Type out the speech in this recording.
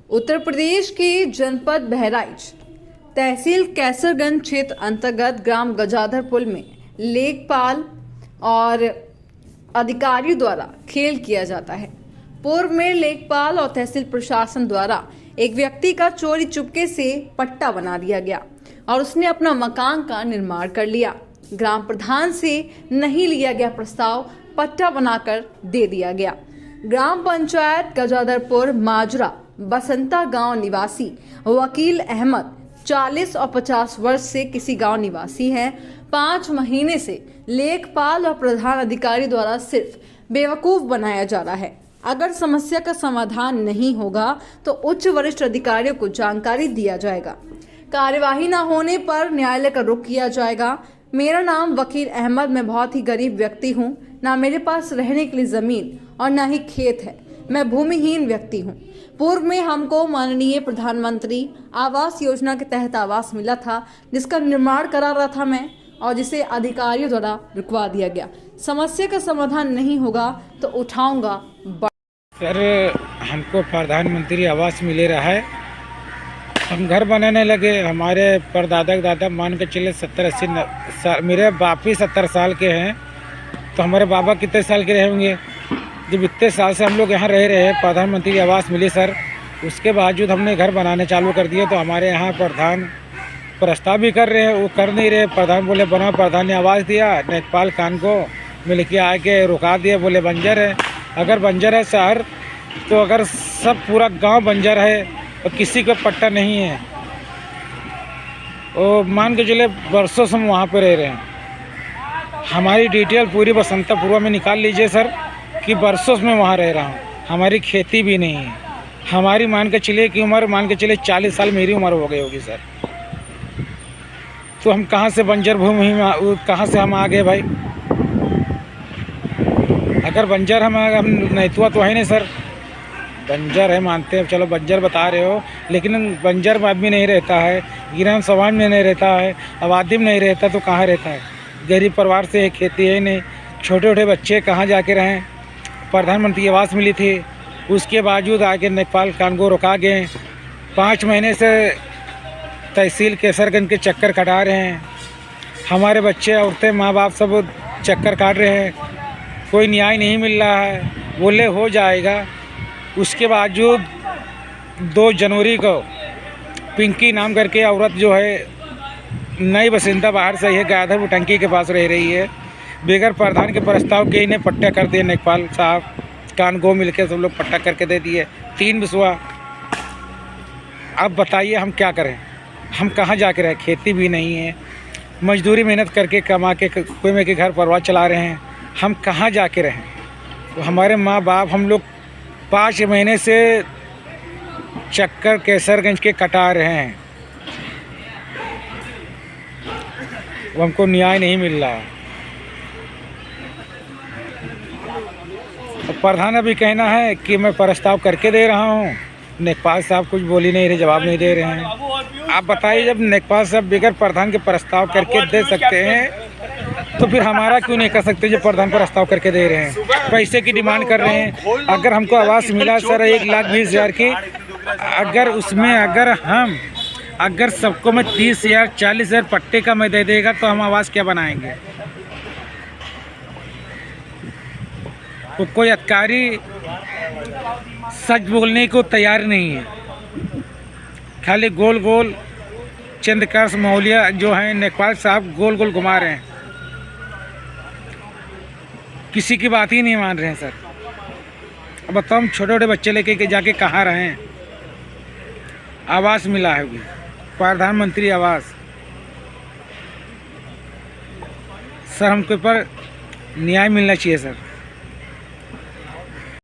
उत्तर प्रदेश के जनपद बहराइच तहसील कैसरगंज क्षेत्र अंतर्गत ग्राम गजाधरपुर में लेखपाल और अधिकारियों द्वारा खेल किया जाता है। पूर्व में लेखपाल और तहसील प्रशासन द्वारा एक व्यक्ति का चोरी चुपके से पट्टा बना दिया गया और उसने अपना मकान का निर्माण कर लिया। ग्राम प्रधान से नहीं लिया गया प्रस्ताव पट्टा बनाकर दे दिया गया। ग्राम पंचायत गजाधरपुर माजरा बसंता गांव निवासी वकील अहमद 40 और 50 वर्ष से किसी गांव निवासी हैं। 5 महीने से लेखपाल और प्रधान अधिकारी द्वारा सिर्फ बेवकूफ बनाया जा रहा है। अगर समस्या का समाधान नहीं होगा तो उच्च वरिष्ठ अधिकारियों को जानकारी दिया जाएगा। कार्यवाही न होने पर न्यायालय का रुख किया जाएगा। मेरा नाम वकील अहमद, मैं बहुत ही गरीब व्यक्ति हूँ। ना मेरे पास रहने के लिए ज़मीन और ना ही खेत है। मैं भूमिहीन व्यक्ति हूँ। पूर्व में हमको माननीय प्रधानमंत्री आवास योजना के तहत आवास मिला था, जिसका निर्माण करा रहा था मैं, और जिसे अधिकारियों द्वारा रुकवा दिया गया। समस्या का समाधान नहीं होगा तो उठाऊंगा। सर, हमको प्रधानमंत्री आवास मिले रहा है, हम घर बनाने लगे। हमारे परदादा दादा मान के चले 70-80 साल, मेरे बाप ही 70 साल के हैं, तो हमारे बाबा कितने साल के रहे होंगे। जब इतने साल से हम लोग यहाँ रह रहे हैं, प्रधानमंत्री आवास मिली सर, उसके बावजूद हमने घर बनाने चालू कर दिए। तो हमारे यहाँ प्रधान प्रस्ताव भी कर रहे हैं, वो कर नहीं रहे। प्रधान बोले बना, प्रधान ने आवाज़ दिया, लेखपाल खान को मिल के आके रुका दिया, बोले बंजर है। अगर बंजर है सर, तो अगर सब पूरा गांव बंजर है और किसी को पट्टा नहीं है, और मान के चले बरसों से हम वहाँ पर रह रहे हैं। हमारी डिटेल पूरी बसंतापुर में निकाल लीजिए सर, कि बरसों से मैं वहाँ रह रहा हूँ। हमारी खेती भी नहीं है। हमारी मान के चलिए कि उम्र मान के चलिए 40 साल मेरी उम्र हो गई होगी सर। तो हम कहाँ से बंजर भूमि में कहाँ से हम आ गए भाई। अगर बंजर हम नहीं तो है नहीं सर। बंजर है मानते हैं, चलो बंजर बता रहे हो, लेकिन बंजर में आदमी नहीं रहता है, ग्राम समाज में नहीं रहता है, आबादी में नहीं रहता तो कहाँ रहता है। गरीब परिवार से खेती है नहीं, छोटे छोटे बच्चे कहाँ जाके रहें। प्रधानमंत्री आवास मिली थी, उसके बावजूद आके लेखपाल खान को रुका गए। 5 महीने से तहसील कैसरगंज के चक्कर कटा रहे हैं। हमारे बच्चे औरतें माँ बाप सब चक्कर काट रहे हैं, कोई न्याय नहीं मिल रहा है। बोले हो जाएगा, उसके बावजूद 2 जनवरी को पिंकी नाम करके औरत जो है नई बसिंदा बाहर से है, गाधर टंकी के पास रह रही है, बगैर प्रधान के प्रस्ताव के इन्हें पट्टा कर दिए। लेखपाल साहब कान गो मिल के सब लोग पट्टा करके दे दिए 3 बिस्वा। अब बताइए हम क्या करें, हम कहाँ जाके रहें। खेती भी नहीं है, मजदूरी मेहनत करके कमा के कोई में के घर परिवार चला रहे हैं, हम कहाँ जाके रहें। तो हमारे माँ बाप हम लोग 5 महीने से चक्कर कैसरगंज के कटा रहे हैं, वो हमको न्याय नहीं मिल रहा। तो प्रधान अभी कहना है कि मैं प्रस्ताव करके दे रहा हूँ, लेखपाल साहब कुछ बोल ही नहीं रहे, जवाब नहीं दे रहे हैं। आप बताइए, जब लेखपाल साहब बगैर प्रधान के प्रस्ताव करके दे सकते हैं तो फिर हमारा क्यों नहीं कर सकते जो प्रधान प्रस्ताव करके दे रहे हैं। पैसे की डिमांड कर रहे हैं। अगर हमको आवास मिला सर 1,20,000 की, अगर उसमें अगर सबको मैं 30,000 40,000 पट्टे का मैं दे देगा तो हम आवास क्या बनाएंगे। तो कोई अधिकारी सच बोलने को तैयार नहीं है, खाली गोल गोल चंद्रकाश मौलिया जो हैं लेखपाल साहब गोल गोल घुमा रहे हैं, किसी की बात ही नहीं मान रहे हैं सर। अब बताओ हम छोटे छोटे बच्चे लेके जाके कहाँ रहें। आवास मिला है, प्रधानमंत्री आवास सर, हमके ऊपर न्याय मिलना चाहिए सर।